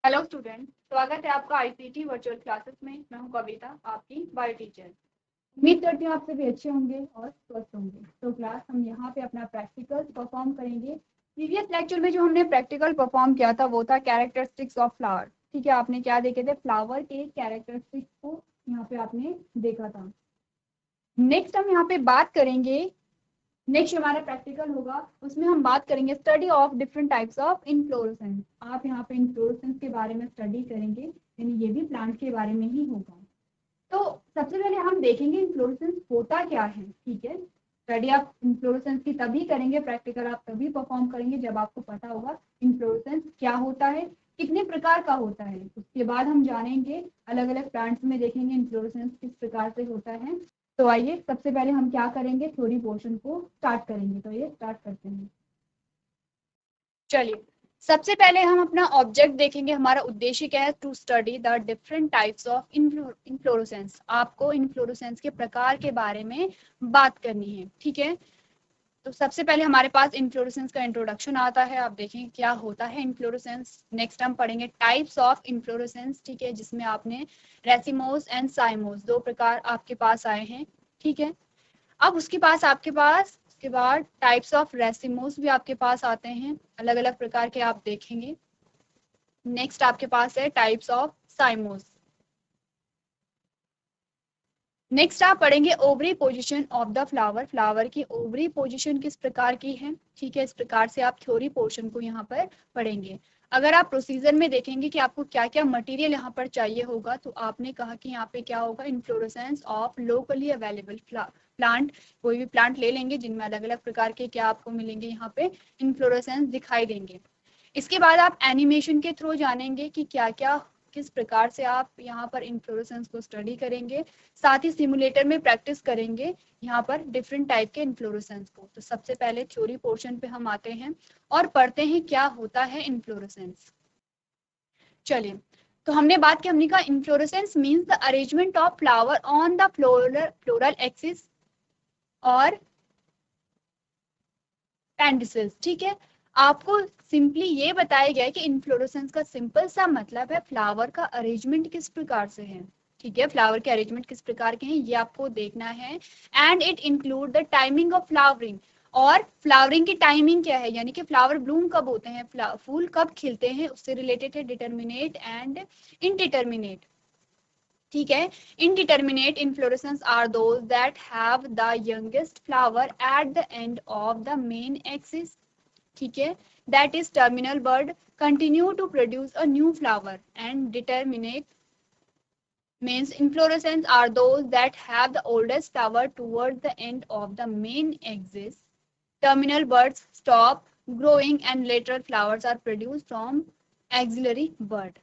Hello student, स्वागत है आपका आईसीटी वर्चुअल क्लासेस में। मैं हूं कविता, आपकी बायो टीचर। उम्मीद करती हूँ आप सभी अच्छे होंगे और स्वस्थ होंगे। तो क्लास हम यहाँ पे अपना प्रैक्टिकल परफॉर्म करेंगे। प्रीवियस लेक्चर में जो हमने प्रैक्टिकल परफॉर्म किया था वो था कैरेक्टरिस्टिक्स ऑफ फ्लावर। ठीक है, आपने क्या देखे थे? फ्लावर के कैरेक्टरिस्टिक्स को यहाँ पे आपने देखा था। नेक्स्ट हम यहाँ पे बात करेंगे, नेक्स्ट हमारा प्रैक्टिकल होगा, उसमें हम बात करेंगे study of different types of inflorescence. आप यहाँ पे इन्फ्लोरेसेंस के बारे में स्टडी करेंगे, यानी ये भी प्लांट के बारे में ही होगा। तो सबसे पहले हम देखेंगे इन्फ्लोरेसेंस होता क्या है। ठीक है, स्टडी आप इन्फ्लोरेसेंस की तभी करेंगे, प्रैक्टिकल आप तभी परफॉर्म करेंगे जब आपको पता होगा इन्फ्लोरेसेंस क्या होता है, कितने प्रकार का होता है। उसके बाद हम जानेंगे अलग अलग प्लांट्स में देखेंगे इन्फ्लोरेसेंस किस प्रकार से होता है। तो आइए सबसे पहले हम क्या करेंगे, थ्योरी पोर्शन को स्टार्ट करेंगे। तो ये स्टार्ट करते हैं। चलिए, सबसे पहले हम अपना ऑब्जेक्ट देखेंगे। हमारा उद्देश्य क्या है? To study the different types of inflorescence. आपको इन्फ्लोरेसेंस के प्रकार के बारे में बात करनी है। ठीक है, तो सबसे पहले हमारे पास इन्फ्लोरेसेंस का इंट्रोडक्शन आता है। आप देखेंगे क्या होता है इन्फ्लोरेसेंस। नेक्स्ट हम पढ़ेंगे टाइप्स ऑफ इन्फ्लोरेसेंस। ठीक है, जिसमें आपने रेसिमोस एंड साइमोस दो प्रकार आपके पास आए हैं। ठीक है, अब उसके बाद टाइप्स ऑफ रेसिमोस भी आपके पास आते हैं, अलग अलग प्रकार के आप देखेंगे। नेक्स्ट आपके पास है टाइप्स ऑफ साइमोस। नेक्स्ट आप पढ़ेंगे ovary position of the flower. Flower की ओवरी पोजीशन किस प्रकार की है। ठीक है, इस प्रकार से आप थ्योरी पोर्शन को यहाँ पर पढ़ेंगे। अगर आप प्रोसीजर में देखेंगे कि आपको क्या क्या मटेरियल यहाँ पर चाहिए होगा, तो आपने कहा कि यहाँ पे क्या होगा, inflorescence of locally available plant. कोई भी प्लांट ले लेंगे जिनमें अलग अलग प्रकार के क्या आपको मिलेंगे, यहाँ पे इन्फ्लोरेसेंस दिखाई देंगे। इसके बाद आप एनिमेशन के थ्रू जानेंगे कि क्या क्या किस प्रकार से आप यहाँ पर इन्फ्लोरेसेंस को स्टडी करेंगे। साथ ही सिमुलेटर में प्रैक्टिस करेंगे यहाँ पर डिफरेंट टाइप के इन्फ्लोरेसेंस को। तो सबसे पहले थ्योरी पोर्शन पे हम आते हैं और पढ़ते हैं क्या होता है इन्फ्लोरेसेंस। चलिए, तो हमने बात की, हमने कहा inflorescence means the arrangement of flower on the floral axis और पेंडिसल्स। ठीक है, आपको सिंपली ये बताया गया है कि इन्फ्लोरेसेंस का सिंपल सा मतलब है फ्लावर का अरेंजमेंट किस प्रकार से है। ठीक है, फ्लावर के अरेंजमेंट किस प्रकार के हैं ये आपको देखना है। And it include the timing of flowering. और फ्लावरिंग की टाइमिंग क्या है, यानी कि फ्लावर ब्लूम कब होते हैं, फूल कब खिलते हैं, उससे रिलेटेड है डिटर्मिनेट एंड इनडिटर्मिनेट। ठीक है, indeterminate inflorescence are those that have the youngest flower at the end of the main axis. ठीक है, that is terminal bud continue to produce a new flower, and determinate means inflorescence are those that have the oldest flower towards the end of the main axis. Terminal buds stop growing and later flowers are produced from axillary bud.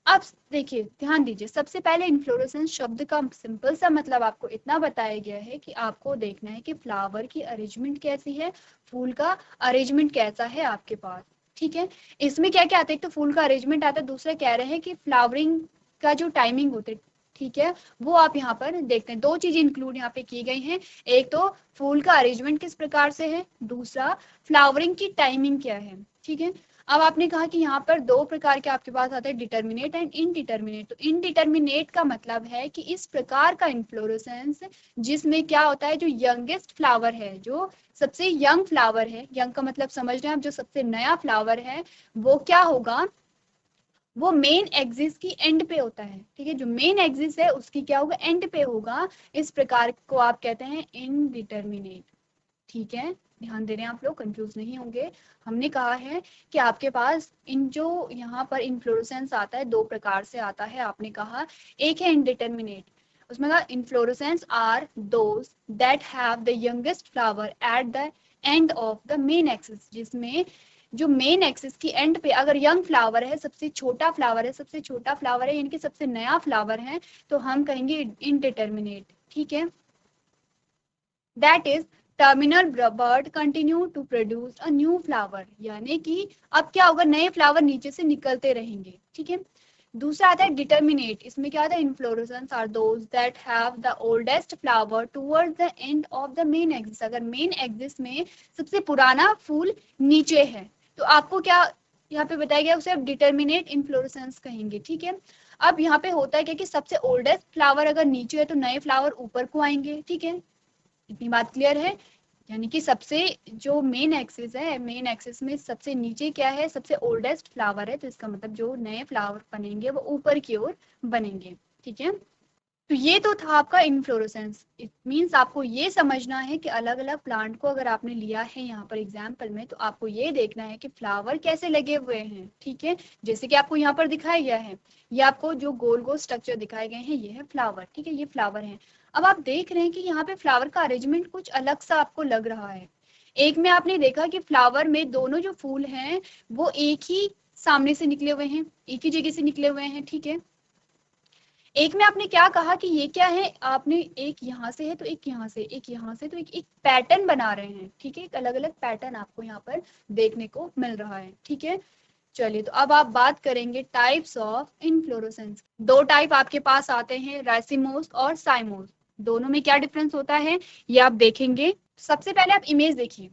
अब देखिए, ध्यान दीजिए, सबसे पहले inflorescence शब्द का simple सा मतलब आपको इतना बताया गया है कि आपको देखना है कि फ्लावर की अरेंजमेंट कैसी है, फूल का अरेंजमेंट कैसा है आपके पास। ठीक है, इसमें क्या क्या आता है, एक तो फूल का अरेंजमेंट आता है, दूसरा कह रहे हैं कि फ्लावरिंग का जो टाइमिंग होते है, ठीक है, वो आप यहाँ पर देखते हैं। दो चीजें इंक्लूड यहाँ पे की गई हैं, एक तो फूल का अरेंजमेंट किस प्रकार से है, दूसरा फ्लावरिंग की टाइमिंग क्या है। ठीक है, अब आपने कहा कि यहाँ पर दो प्रकार के आपके पास आते हैं, डिटर्मिनेट एंड इनडिटर्मिनेट। तो इनडिटर्मिनेट का मतलब है कि इस प्रकार का इन्फ्लोरेसेंस जिसमें क्या होता है, जो यंगेस्ट फ्लावर है, जो सबसे यंग फ्लावर है, यंग का मतलब समझ रहे हैं आप, जो सबसे नया फ्लावर है, वो क्या होगा, वो मेन एक्सिस की एंड पे होता है। ठीक है, जो मेन एक्सिस है उसकी क्या होगा, एंड पे होगा। इस प्रकार को आप कहते हैं इनडिटर्मिनेट। ठीक है, ध्यान दे रहे हैं आप लोग, कंफ्यूज नहीं होंगे। हमने कहा है कि आपके पास इन जो यहाँ पर इन्फ्लोरेसेंस आता है दो प्रकार से आता है। आपने कहा एक है इनडिटर्मिनेट, उसमें कहा inflorescence are those that have the youngest flower at the end of the main axis. जिसमें जो मेन एक्सिस की एंड पे अगर यंग फ्लावर है, सबसे छोटा फ्लावर है, सबसे छोटा फ्लावर है यानी कि सबसे नया फ्लावर है, तो हम कहेंगे इनडिटर्मिनेट। ठीक है, that is terminal bud continue to produce a new flower, यानी कि अब क्या होगा, नए फ्लावर नीचे से निकलते रहेंगे। ठीक है, दूसरा आता है डिटर्मिनेट, इसमें क्या आता है, inflorescence are those that have the oldest flower towards the end of the main axis. अगर मेन एक्सिस में सबसे पुराना फूल नीचे है, तो आपको क्या यहाँ पे बताया गया उसे आप डिटर्मिनेट इन्फ्लोरेसेंस कहेंगे, ठीक है। अब यहाँ पे होता है क्या कि सबसे ओल्डेस्ट फ्लावर अगर नीचे है तो नए फ्लावर ऊपर को आएंगे, ठीक है, इतनी बात क्लियर है। यानी कि सबसे जो मेन एक्सिस है, मेन एक्सिस में सबसे नीचे क्या है, सबसे ओल्डेस्ट फ्लावर है, तो इसका मतलब जो नए फ्लावर बनेंगे वो ऊपर की ओर बनेंगे, ठीक है। तो ये तो था आपका इनफ्लोरेसेंस। इट मीन्स आपको ये समझना है कि अलग अलग प्लांट को अगर आपने लिया है यहाँ पर एग्जाम्पल में, तो आपको ये देखना है कि फ्लावर कैसे लगे हुए हैं, ठीक है। जैसे कि आपको यहाँ पर दिखाया गया है, ये आपको जो गोल गोल स्ट्रक्चर दिखाए गए हैं ये है फ्लावर, ठीक है, ये फ्लावर है। अब आप देख रहे हैं कि यहाँ पे फ्लावर का अरेंजमेंट कुछ अलग सा आपको लग रहा है। एक में आपने देखा कि फ्लावर में दोनों जो फूल हैं वो एक ही सामने से निकले हुए हैं, एक ही जगह से निकले हुए हैं, ठीक है। एक में आपने क्या कहा कि ये क्या है, आपने एक यहाँ से है तो एक यहाँ से, एक यहाँ से, तो एक पैटर्न बना रहे हैं, ठीक है, एक अलग अलग पैटर्न आपको यहाँ पर देखने को मिल रहा है, ठीक है। चलिए, तो अब आप बात करेंगे टाइप्स ऑफ इनफ्लोरेसेंस। दो टाइप आपके पास आते हैं, राइसिमोस और साइमोस। दोनों में क्या डिफरेंस होता है ये आप देखेंगे। सबसे पहले आप इमेज देखिए,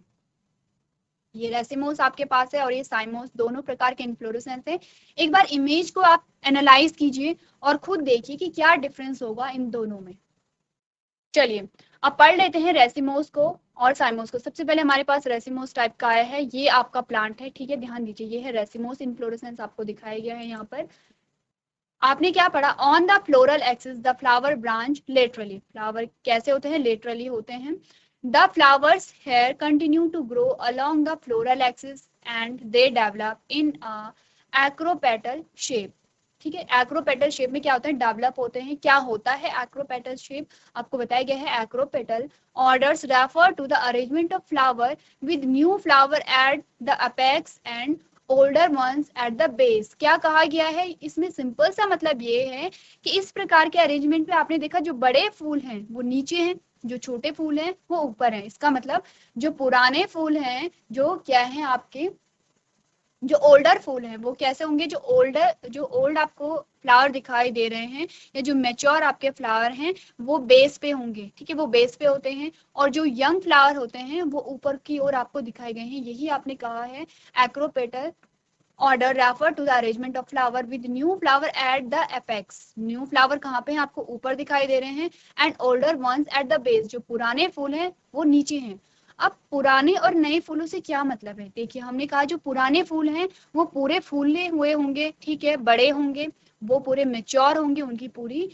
ये रेसिमोस आपके पास है और ये साइमोस, दोनों प्रकार के इन्फ्लोरेसेंस है। एक बार इमेज को आप एनालाइज कीजिए और खुद देखिए कि क्या डिफरेंस होगा इन दोनों में। चलिए, अब पढ़ लेते हैं रेसिमोस को और साइमोस को। सबसे पहले हमारे पास रेसिमोस टाइप का आया है, ये आपका प्लांट है, ठीक है, ध्यान दीजिए, ये है रेसिमोस इन्फ्लोरेसेंस आपको दिखाया गया है यहाँ पर। आपने क्या पढ़ा, on the floral axis the flower branch laterally. Flower कैसे होते हैं, लेटरली होते हैं। The flowers here continue to grow along the floral axis and they develop in a acropetal shape, ठीक है। एक्रोपेटल शेप में क्या होता है, डेवलप होते हैं। क्या होता है एक्रोपेटल शेप, आपको बताया गया है acropetal orders refer to the arrangement of flower with new flower at the apex and older ones at the base. क्या कहा गया है इसमें, सिंपल सा मतलब ये है कि इस प्रकार के अरेंजमेंट में आपने देखा जो बड़े फूल हैं वो नीचे हैं, जो छोटे फूल हैं वो ऊपर हैं। इसका मतलब जो पुराने फूल हैं, जो क्या है आपके, जो ओल्डर फूल हैं वो कैसे होंगे, जो ओल्ड आपको फ्लावर दिखाई दे रहे हैं या जो मैच्योर आपके फ्लावर हैं वो बेस पे होंगे, ठीक है, वो बेस पे होते हैं। और जो यंग फ्लावर होते हैं वो ऊपर की ओर आपको दिखाए गए हैं, यही आपने कहा है acropetal order refer to the arrangement of flower with new flower at the apex. New flower कहाँ पे हैं, आपको ऊपर दिखाई दे रहे हैं, and older ones at the base, जो पुराने फूल हैं वो नीचे हैं। अब पुराने और नए फूलों से क्या मतलब है, देखिए हमने कहा जो पुराने फूल हैं वो पूरे फूले हुए होंगे, ठीक है, बड़े होंगे, वो पूरे मेच्योर होंगे, उनकी पूरी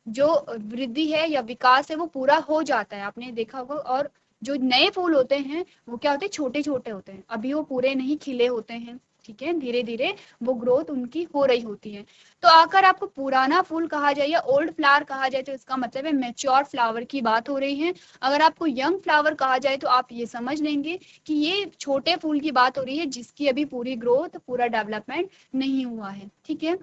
जो वृद्धि है या विकास है वो पूरा हो जाता है, आपने देखा होगा। और जो नए फूल होते हैं वो क्या होते हैं, छोटे छोटे होते हैं, अभी वो पूरे नहीं खिले होते हैं, ठीक है, धीरे धीरे वो ग्रोथ उनकी हो रही होती है। तो अगर आपको पुराना फूल कहा जाए या ओल्ड फ्लावर कहा जाए तो इसका मतलब है मेच्योर फ्लावर की बात हो रही है। अगर आपको यंग फ्लावर कहा जाए तो आप ये समझ लेंगे कि ये छोटे फूल की बात हो रही है जिसकी अभी पूरी ग्रोथ, पूरा डेवलपमेंट नहीं हुआ है, ठीक है।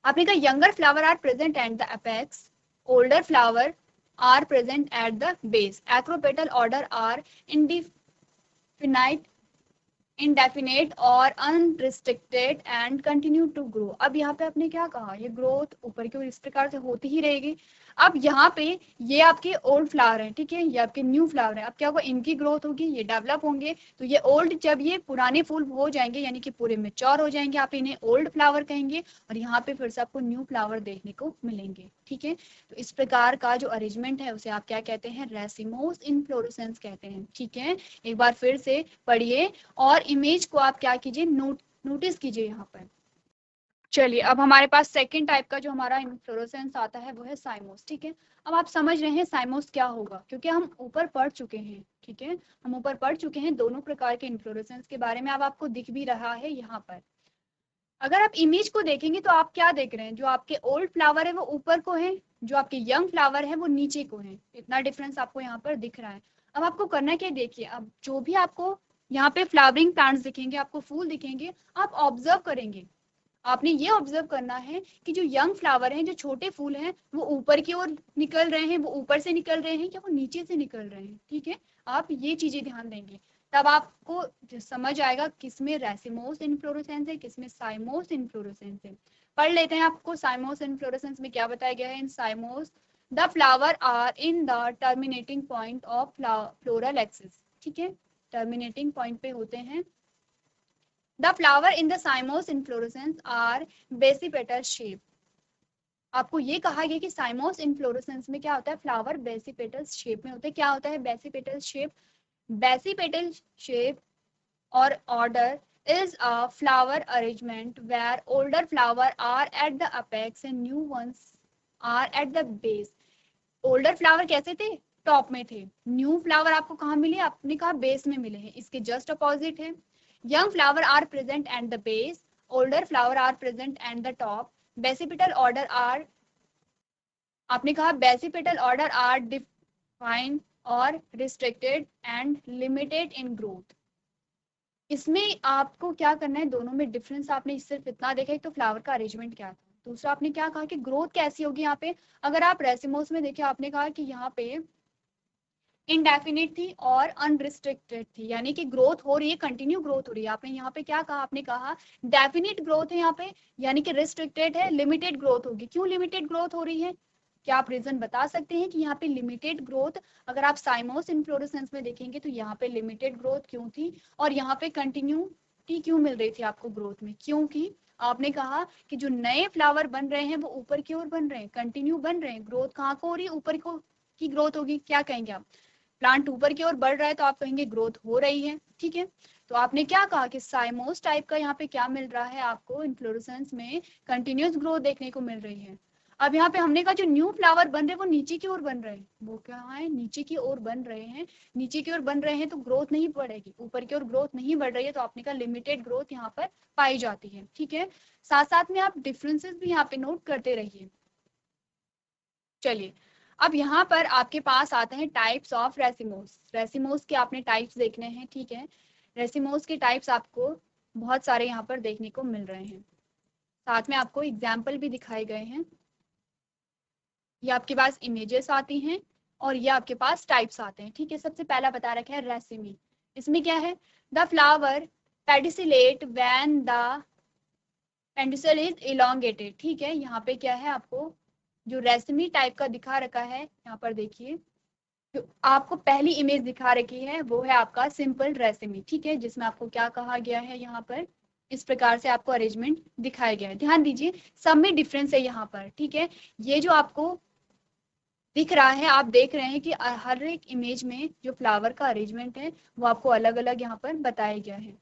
आपने कहा younger flower are present at the apex, older flower are present at the base, acropetal order are indefinite, indefinite और unrestricted and continue to grow. अब यहाँ पे आपने क्या कहा, ये ग्रोथ ऊपर की ओर इस प्रकार से होती ही रहेगी। अब यहाँ पे ये आपके ओल्ड फ्लावर है, ठीक है, ये आपके न्यू फ्लावर है। अब क्या होगा, इनकी ग्रोथ होगी, ये डेवलप होंगे, तो ये ओल्ड, जब ये पुराने फूल हो जाएंगे यानी कि पूरे मेच्योर हो जाएंगे, आप इन्हें ओल्ड फ्लावर कहेंगे, और यहाँ पे फिर से आपको न्यू फ्लावर देखने को मिलेंगे, ठीक है। तो इस प्रकार का जो अरेंजमेंट है उसे आप क्या कहते हैं, रेसिमोस इनफ्लोरेसेंस कहते हैं, ठीक है। एक बार फिर से पढ़िए और इमेज को आप क्या कीजिए, नोटिस कीजिए यहाँ पर। चलिए, अब हमारे पास सेकंड टाइप का जो हमारा इन्फ्लोरेसेंस आता है वो है साइमोस, ठीक है। अब आप समझ रहे हैं साइमोस क्या होगा, क्योंकि हम ऊपर पढ़ चुके हैं, ठीक है, हम ऊपर पढ़ चुके हैं दोनों प्रकार के इन्फ्लोरेसेंस के बारे में। अब आपको दिख भी रहा है यहाँ पर। अगर आप इमेज को देखेंगे तो आप क्या देख रहे हैं, जो आपके ओल्ड फ्लावर है वो ऊपर को है, जो आपके यंग फ्लावर है वो नीचे को है, इतना डिफरेंस आपको यहाँ पर दिख रहा है। अब आपको करना क्या, देखिए, अब जो भी आपको यहाँ पे फ्लावरिंग प्लांट्स दिखेंगे, आपको फूल दिखेंगे, आप ऑब्जर्व करेंगे। आपने ये ऑब्जर्व करना है कि जो यंग फ्लावर हैं, जो छोटे फूल हैं, वो ऊपर की ओर निकल रहे हैं, वो ऊपर से निकल रहे हैं या वो नीचे से निकल रहे हैं, ठीक है। आप ये चीजें ध्यान देंगे, तब आपको समझ आएगा किसमें रेसिमोस इन्फ्लोरेसेंस है, किसमें साइमोस इन्फ्लोरेसेंस है। पढ़ लेते हैं, आपको साइमोस इन्फ्लोरेसेंस में क्या बताया गया है। In cymose the flower are in the terminating point of floral axis, ठीक है, टर्मिनेटिंग पॉइंट पे होते हैं the flower in the cymose inflorescence are basipetal shape. आपको ये कहा गया कि साइमोस इन्फ्लोरेसेंस में क्या होता है, फ्लावर बेसिपेटल शेप में होते हैं। क्या होता है बेसिपेटल शेप? बेसिपेटल शेप और order is a flower arrangement where older flower are at the apex and new ones are at the base। Older flower कैसे थे, टॉप में थे। न्यू फ्लावर आपको कहाँ मिले, आपने कहा बेस में मिले हैं, इसके जस्ट अपोजिट है। Young flower are present at the base, older flower are present at the top. Basipetal order are, आपने कहा बेसिपिटल ऑर्डर आर डिफाइंड और restricted and limited in growth. इसमें आपको क्या करना है, दोनों में डिफरेंस आपने सिर्फ इतना देखा, एक तो फ्लावर का अरेंजमेंट क्या था, दूसरा आपने क्या कहा कि ग्रोथ कैसी होगी यहाँ पे। अगर आप रेसिमोस में देखिए, आपने कहा कि यहाँ पे इनडेफिनिट थी और अनरिस्ट्रिक्टेड थी, यानी कि ग्रोथ हो रही है, कंटिन्यू ग्रोथ हो रही है। आपने यहाँ पे क्या कहा, आपने कहा डेफिनिट ग्रोथ है यहाँ पे, यानी कि रिस्ट्रिक्टेड है, लिमिटेड ग्रोथ होगी। क्यों लिमिटेड ग्रोथ हो रही है, क्या आप रीजन बता सकते हैं कि यहाँ पे लिमिटेड ग्रोथ? अगर आप साइमोस इन्फ्लोरेसेंस में देखेंगे तो यहाँ पे लिमिटेड ग्रोथ क्यों थी और यहाँ पे कंटिन्यूटी क्यों मिल रही थी आपको ग्रोथ में? क्योंकि आपने कहा कि जो नए फ्लावर बन रहे हैं वो ऊपर की ओर बन रहे हैं, कंटिन्यू बन रहे हैं। ग्रोथ कहाँ को हो रही है, ऊपर को की ग्रोथ होगी। क्या कहेंगे आप, प्लांट ऊपर की ओर बढ़ रहा है तो आप कहेंगे ग्रोथ हो रही है, ठीक है। तो आपने क्या कहा कि साइमोस टाइप का यहाँ पे क्या मिल रहा है आपको, इन्फ्लोरेसेंस में कंटिन्यूस ग्रोथ देखने को मिल रही है। अब यहाँ पे हमने कहा जो न्यू फ्लावर बन रहे हैं वो नीचे की ओर बन रहे हैं, वो क्या है, नीचे की ओर बन रहे हैं। नीचे की ओर बन रहे हैं तो ग्रोथ नहीं बढ़ेगी, ऊपर की ओर ग्रोथ नहीं बढ़ रही है, तो आपने कहा लिमिटेड ग्रोथ यहाँ पर पाई जाती है, ठीक है। साथ साथ में आप डिफरेंसेस भी यहाँ पे नोट करते रहिए। चलिए, अब यहाँ पर आपके पास आते हैं टाइप्स ऑफ रेसिमोस। रेसिमोस के आपने टाइप्स देखने हैं, ठीक है। रेसिमोस के टाइप्स आपको बहुत सारे यहाँ पर देखने को मिल रहे हैं, साथ में आपको एग्जाम्पल भी दिखाए गए हैं। ये आपके पास इमेजेस आती हैं और ये आपके पास टाइप्स आते हैं, ठीक है। सबसे पहला बता रखा है रेसिमी। इसमें क्या है, the flower pedicellate when the pedicel is elongated, ठीक है। यहाँ पे क्या है, आपको जो रेसिमी टाइप का दिखा रखा है, यहाँ पर देखिए जो आपको पहली इमेज दिखा रखी है वो है आपका सिंपल रेसिमी, ठीक है, जिसमें आपको क्या कहा गया है, यहाँ पर इस प्रकार से आपको अरेंजमेंट दिखाया गया है। ध्यान दीजिए, सब में डिफरेंस है यहाँ पर, ठीक है। ये जो आपको दिख रहा है, आप देख रहे हैं कि हर एक इमेज में जो फ्लावर का अरेंजमेंट है वो आपको अलग अलग यहाँ पर बताया गया है।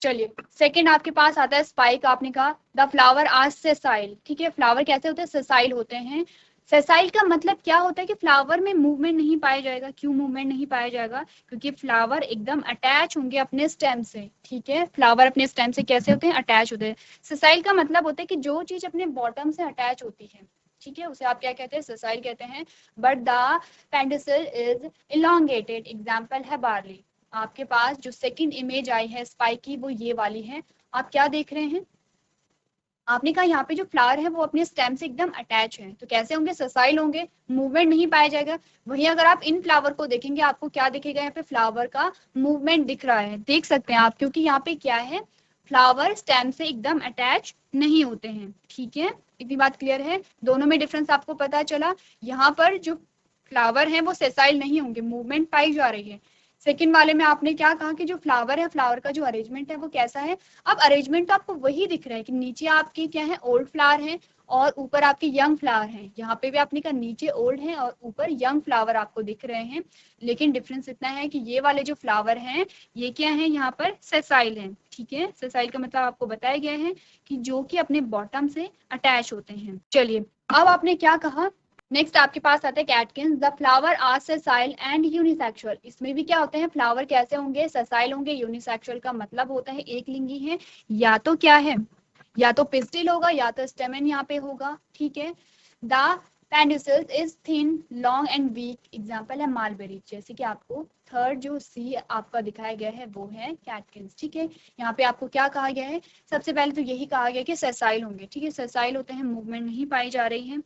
चलिए, सेकंड आपके पास आता है स्पाइक। आपने कहा द फ्लावर आर सेसाइल, ठीक है। फ्लावर कैसे होते हैं, सेसाइल होते हैं। सेसाइल का मतलब क्या होता है कि फ्लावर में मूवमेंट नहीं पाया जाएगा। क्यों मूवमेंट नहीं पाया जाएगा, क्योंकि फ्लावर एकदम अटैच होंगे अपने स्टेम से, ठीक है। फ्लावर अपने स्टेम से कैसे होते हैं, अटैच होते हैं। सेसाइल का मतलब होता है कि जो चीज अपने बॉटम से अटैच होती है, ठीक है, उसे आप क्या कहते हैं, सेसाइल कहते हैं। But the pedicel is elongated, example है बार्ली। आपके पास जो सेकंड इमेज आई है स्पाइक की वो ये वाली है। आप क्या देख रहे हैं, आपने कहा यहाँ पे जो फ्लावर है वो अपने स्टेम से एकदम अटैच है, तो कैसे होंगे, ससाइल होंगे, मूवमेंट नहीं पाया जाएगा। वहीं अगर आप इन फ्लावर को देखेंगे आपको क्या दिखेगा, यहाँ पे फ्लावर का मूवमेंट दिख रहा है, देख सकते हैं आप, क्योंकि यहाँ पे क्या है, फ्लावर स्टेम से एकदम अटैच नहीं होते हैं, ठीक है। इतनी बात क्लियर है, दोनों में डिफरेंस आपको पता चला। यहाँ पर जो फ्लावर है वो सेसाइल नहीं होंगे, मूवमेंट पाई जा रही है। सेकंड वाले में आपने क्या कहा कि जो फ्लावर है, फ्लावर का जो अरेंजमेंट है वो कैसा है। अब अरेंजमेंट तो आपको वही दिख रहा है कि नीचे आपके क्या है, ओल्ड फ्लावर है और ऊपर आपके यंग फ्लावर हैं। यहाँ पे भी आपने कहा नीचे ओल्ड है और ऊपर यंग फ्लावर आपको दिख रहे हैं, लेकिन डिफरेंस इतना है कि ये वाले जो फ्लावर हैं ये क्या है, यहाँ पर सेसाइल है, ठीक है। सेसाइल का मतलब आपको बताया गया है कि जो कि अपने बॉटम से अटैच होते हैं। चलिए, अब आपने क्या कहा, नेक्स्ट आपके पास आते हैं catkins. The flower are sessile and unisexual. इसमें भी क्या होते हैं, फ्लावर कैसे होंगे, सेसाइल होंगे। यूनिसेक्सुअल का मतलब होता है एक लिंगी है, या तो क्या है, या तो पिस्टिल होगा या तो स्टेमन यहाँ पे होगा, ठीक है। The pedicels is thin long and weak, example है मालबेरी। जैसे कि आपको थर्ड जो सी आपका दिखाया गया है वो है कैटकिंस, ठीक है। यहाँ पे आपको क्या कहा गया है, सबसे पहले तो यही कहा गया कि सेसाइल होंगे, ठीक है, सेसाइल होते हैं, मूवमेंट नहीं पाई जा रही है।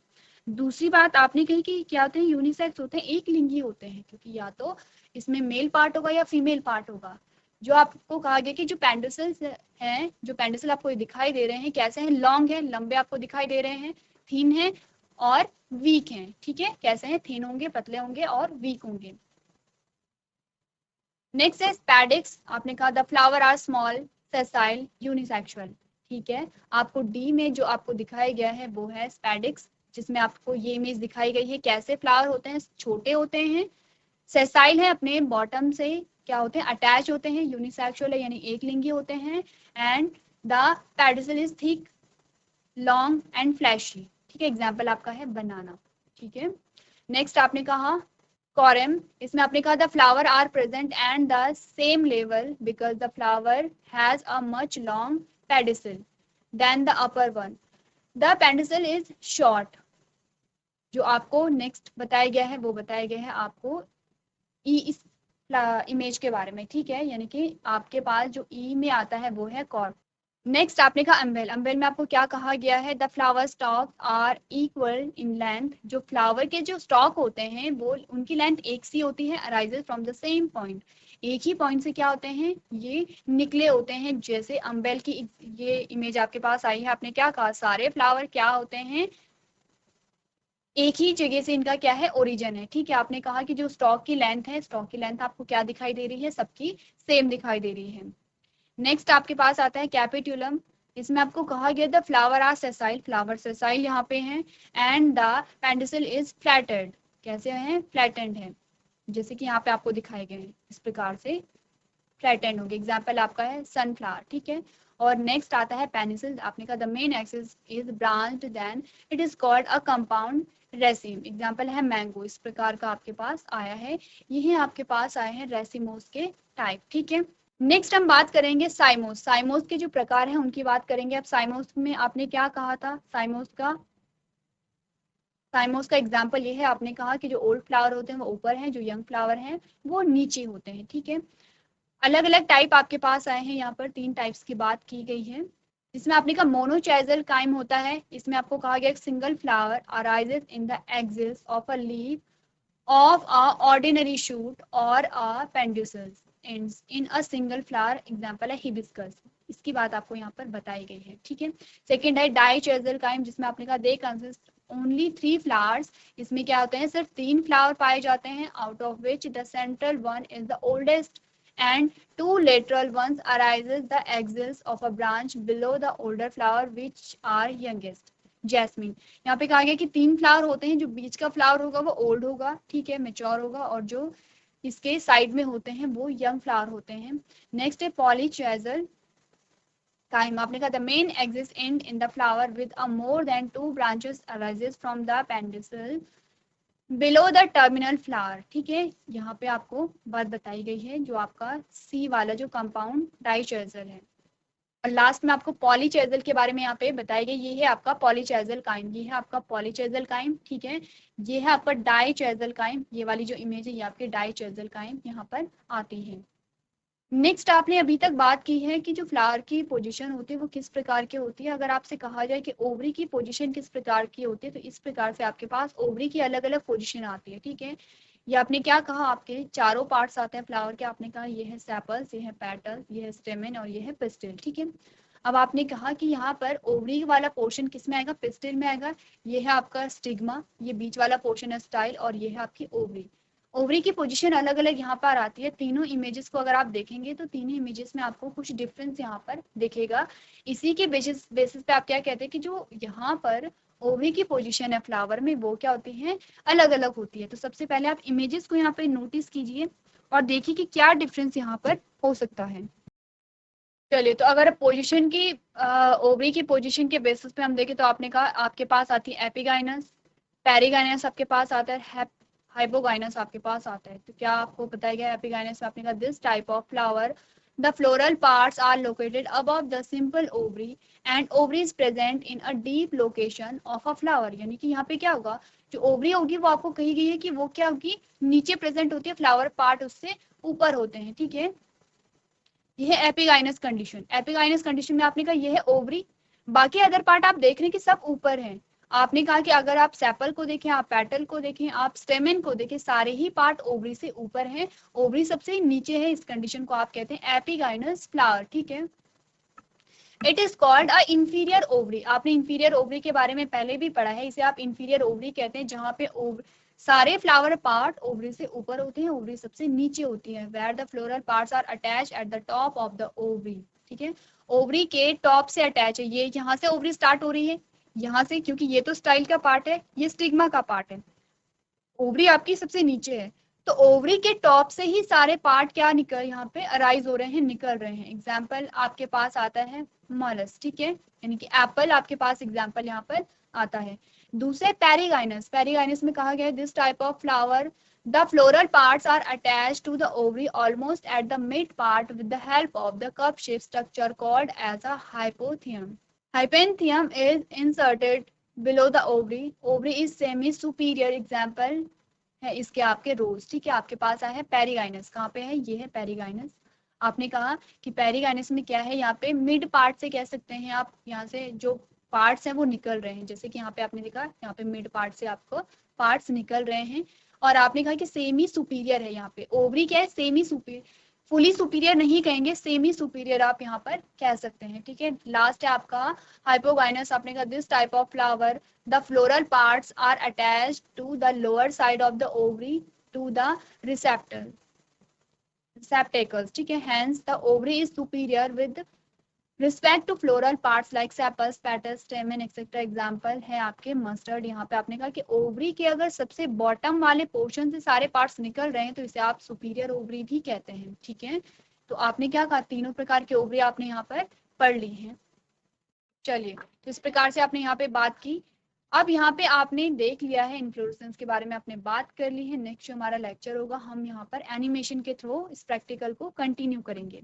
दूसरी बात आपने कही कि क्या होते हैं, यूनिसेक्स होते हैं, एक लिंगी होते हैं, क्योंकि या तो इसमें मेल पार्ट होगा या फीमेल पार्ट होगा। जो आपको कहा गया कि जो पेंडिसल्स हैं, जो पेंडिसल आपको दिखाई दे रहे हैं कैसे हैं, लॉन्ग है, लंबे आपको दिखाई दे रहे हैं, थीन है और वीक हैं, ठीक है। कैसे हैं, थीन होंगे, पतले होंगे और वीक होंगे। नेक्स्ट है स्पैडिक्स। आपने कहा the flower are small sessile, unisexual. ठीक है, आपको डी में जो आपको दिखाया गया है वो है स्पैडिक्स, जिसमें आपको ये इमेज दिखाई गई है कैसे फ्लावर होते हैं, छोटे होते हैं, सेसाइल है, अपने बॉटम से क्या होते हैं, अटैच होते हैं, यूनिसेक्सुअल है यानी एक लिंगी होते हैं, and the pedicel is thick, long and fleshy. ठीक है, एग्जाम्पल आपका है बनाना। ठीक है, नेक्स्ट आपने कहा कोरम, इसमें आपने कहा the flower are present and the same level because the flower has a much long pedicel than the upper one, the pedicel is short. जो आपको नेक्स्ट बताया गया है वो बताया गया है आपको इस इमेज के बारे में। ठीक है, यानी कि आपके पास जो ई में आता है वो है कॉर्प। नेक्स्ट आपने कहा अम्बेल, अम्बेल में आपको क्या कहा गया है, the flower stalk are equal in length, जो फ्लावर के जो स्टॉक होते हैं वो उनकी लेंथ एक सी होती है, arises from the same point, एक ही पॉइंट से क्या होते हैं ये निकले होते हैं। जैसे अम्बेल की ये इमेज आपके पास आई है, आपने क्या कहा, सारे फ्लावर क्या होते हैं, एक ही जगह से इनका क्या है ओरिजिन है। ठीक है, आपने कहा कि जो स्टॉक की लेंथ है, स्टॉक की लेंथ आपको क्या दिखाई दे रही है, सबकी सेम दिखाई दे रही है। नेक्स्ट आपके पास आता है कैपिट्यूलम, इसमें आपको कहा गया the flower are sessile, flower sessile यहाँ पे हैं, and the pedicel is flattened, कैसे हैं, फ्लैटेंड है, जैसे कि यहाँ पे आपको दिखाए गए हैं इस प्रकार से फ्लैटेंड होंगे। एग्जाम्पल आपका है सनफ्लावर। ठीक है, और नेक्स्ट आता है पेनिसिल, आपने कहा the main axis is branched then it is called a compound raceme, example है मैंगो। इस प्रकार का आपके पास आया है, यही आपके पास आए हैं रेसिमोस के टाइप। ठीक है, नेक्स्ट हम बात करेंगे साइमोस, साइमोस के जो प्रकार हैं उनकी बात करेंगे। अब साइमोस में आपने क्या कहा था, साइमोस का एग्जाम्पल ये है, आपने कहा कि जो ओल्ड फ्लावर होते हैं वो ऊपर हैं, जो यंग फ्लावर हैं वो नीचे होते हैं। ठीक है, अलग अलग टाइप आपके पास आए हैं, यहाँ पर 3 टाइप्स की बात की गई है। इसमें आपने कहा मोनोचैजल काइम होता है, इसमें आपको कहा गया single flower arises in the axis of a leaf of a ordinary shoot or a pedicels ends in a single flower, example है hibiscus। इसकी बात आपको यहाँ पर बताई गई है। ठीक है, सेकेंड है डाइचेजल काइम, जिसमें आपने कहा दे कंसिस्ट ओनली 3 फ्लावर्स, इसमें क्या होते हैं सिर्फ 3 फ्लावर पाए जाते हैं, out of which the central one is the oldest and 2 lateral ones arises the axils of a branch below the older flower which are youngest, jasmine. यहाँ पे कहा गया कि 3 फ्लावर होते हैं, जो बीच का फ्लावर होगा वो ओल्ड होगा, ठीक है, मेच्योर होगा, और जो इसके साइड में होते हैं वो यंग फ्लावर होते हैं। नेक्स्ट है पॉलीचैजल काइम, आपने कहा the main axis and in the flower with a more than 2 branches arises from the pedicel below the terminal flower. ठीक है, यहाँ पे आपको बात बताई गई है, जो आपका सी वाला जो कंपाउंड डाइचैजल है। और लास्ट में आपको पॉलीचैजल के बारे में यहाँ पे बताया गया, ये है आपका पॉलीचैजल काइम, ये है आपका पॉलीचैजल काइम। ठीक है, ये है आपका डाइचैजल काइम, ये वाली जो इमेज है ये आपके डाइचैजल काइम यहाँ पर आती है। नेक्स्ट आपने अभी तक बात की है कि जो फ्लावर की पोजीशन होती है वो किस प्रकार की होती है। अगर आपसे कहा जाए कि ओवरी की पोजीशन किस प्रकार की होती है, तो इस प्रकार से आपके पास ओवरी की अलग अलग पोजीशन आती है। ठीक है, ये आपने क्या कहा, आपके चारों पार्ट्स आते हैं फ्लावर के, आपने कहा ये है सेपल्स, ये है पेटल्स, ये है स्टेमेन और ये है पिस्टिल। ठीक है, अब आपने कहा कि यहाँ पर ओवरी वाला पोर्शन किस में आएगा, पिस्टिल में आएगा, ये है आपका स्टिग्मा, ये बीच वाला पोर्शन है स्टाइल, और ये है आपकी ओवरी। ओवरी की पोजीशन अलग अलग यहाँ पर आती है। तीनों इमेजेस को अगर आप देखेंगे तो तीनों इमेजेस में आपको कुछ डिफरेंस यहाँ पर दिखेगा। इसी के बेसिस पे आप क्या कहते हैं कि जो यहाँ पर ओवरी की पोजीशन है फ्लावर में वो क्या होती है, अलग अलग होती है। तो सबसे पहले आप इमेजेस को यहाँ पे नोटिस कीजिए और देखिए कि क्या डिफरेंस यहाँ पर हो सकता है। चलिए, तो अगर पोजीशन की ओवरी की पोजीशन के बेसिस पे हम देखें तो आपने कहा आपके पास आती है एपिगाइनस, पेरिगाइनस आपके पास आता है, हाइपोगाइनस आपके पास आता है। तो क्या आपको बताया गया एपिगाइनस में आपने कहा this type of flower the floral parts are located above the simple ovary and ovary is present in a deep location of a flower, यानी कि यहाँ पे क्या होगा, जो ओवरी होगी वो आपको कही गई है कि वो क्या होगी, नीचे प्रेजेंट होती है, फ्लावर पार्ट उससे ऊपर होते हैं। ठीक है, यह है एपिगाइनस कंडीशन। एपिगाइनस कंडीशन में आपने कहा यह है ओवरी, बाकी अदर पार्ट आप देख रहे हैं कि सब ऊपर हैं। आपने कहा कि अगर आप सेपल को देखें, आप पेटल को देखें, आप स्टेमेन को देखें, सारे ही पार्ट ओवरी से ऊपर हैं, ओवरी सबसे नीचे है। इस कंडीशन को आप कहते हैं एपिगाइनस फ्लावर। ठीक है, it is called a inferior ovary. आपने इंफीरियर ओवरी के बारे में पहले भी पढ़ा है, इसे आप इंफीरियर ओवरी कहते हैं, जहां पे सारे फ्लावर पार्ट ओवरी से ऊपर होते हैं, ओवरी सबसे नीचे होती है, where the floral parts are attached at the top of the ovary. ठीक है। ओवरी के टॉप से अटैच है, ये यहाँ से ओवरी स्टार्ट हो रही है, यहाँ से, क्योंकि ये तो स्टाइल का पार्ट है, ये स्टिग्मा का पार्ट है, ओवरी आपकी सबसे नीचे है, तो ओवरी के टॉप से ही सारे पार्ट क्या निकल यहाँ पे अराइज हो रहे हैं, निकल रहे हैं। एग्जाम्पल आपके पास आता है मॉलस, ठीक है, यानी कि एप्पल आपके पास एग्जाम्पल यहाँ पर आता है। दूसरे पेरिगाइनस, पेरिगाइनस में कहा गया है this type of flower the floral parts are attached to the ovary almost at the mid part with the help of the cup shape structure called as a hypanthium. Hypanthium is inserted below the ovary. Ovary is semi superior. Example है इसके आपके रोज, ठीक है। आपके पास आया है perigynous, कहाँ पे है, ये है पेरिगाइनस। आपने कहा कि पेरिगाइनस में क्या है, यहाँ पे मिड पार्ट से कह सकते हैं आप, यहाँ से जो पार्ट्स हैं वो निकल रहे हैं, जैसे कि यहाँ पे आपने देखा, यहाँ पे मिड पार्ट से आपको पार्ट्स निकल रहे हैं। और आपने कहा कि सेमी सुपीरियर है, यहाँ पे ओवरी क्या है, सेमी सुपीरियर, फुली सुपीरियर नहीं कहेंगे, सेमी सुपीरियर आप यहाँ पर कह सकते हैं, ठीक है। लास्ट है आपका हाइपोगाइनस, आपने कहा this type of flower the floral parts are attached to the lower side of the ovary to the receptacles, ठीक है। Hence the ovary is superior with respect to floral parts like sepals, petals, stamen etc. Example है आपके mustard. यहाँ पे आपने कहा कि ovary के अगर सबसे बॉटम वाले पोर्शन से सारे पार्ट्स निकल रहे हैं तो इसे आप सुपीरियर ओवरी भी कहते हैं, ठीक है। तो आपने क्या कहा, तीनों प्रकार के ओवरी आपने यहाँ पर पढ़ ली हैं। चलिए, तो इस प्रकार से आपने यहाँ पे बात की। अब यहाँ पे आपने देख लिया है इन्फ्लोरेसेंस के बारे में, आपने बात कर ली है। नेक्स्ट जो हमारा लेक्चर होगा, हम यहाँ पर एनिमेशन के थ्रू इस प्रैक्टिकल को कंटिन्यू करेंगे।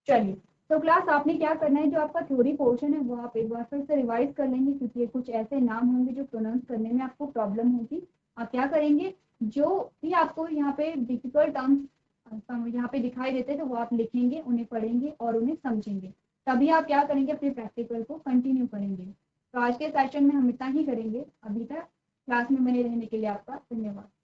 चलिए, तो क्लास आपने क्या करना है, जो आपका थ्योरी पोर्शन है वो आप एक बार फिर से रिवाइज कर लेंगे, क्योंकि कुछ ऐसे नाम होंगे जो प्रोनाउंस करने में आपको प्रॉब्लम होगी। आप क्या करेंगे, जो भी आपको यहाँ पे डिफिकल्ट टर्म्स यहाँ पे दिखाई देते हैं तो वो आप लिखेंगे, उन्हें पढ़ेंगे और उन्हें समझेंगे, तभी आप क्या करेंगे, अपने प्रैक्टिकल को कंटिन्यू करेंगे। तो आज के सेशन में हम इतना ही करेंगे। अभी तक क्लास में बने रहने के लिए आपका धन्यवाद।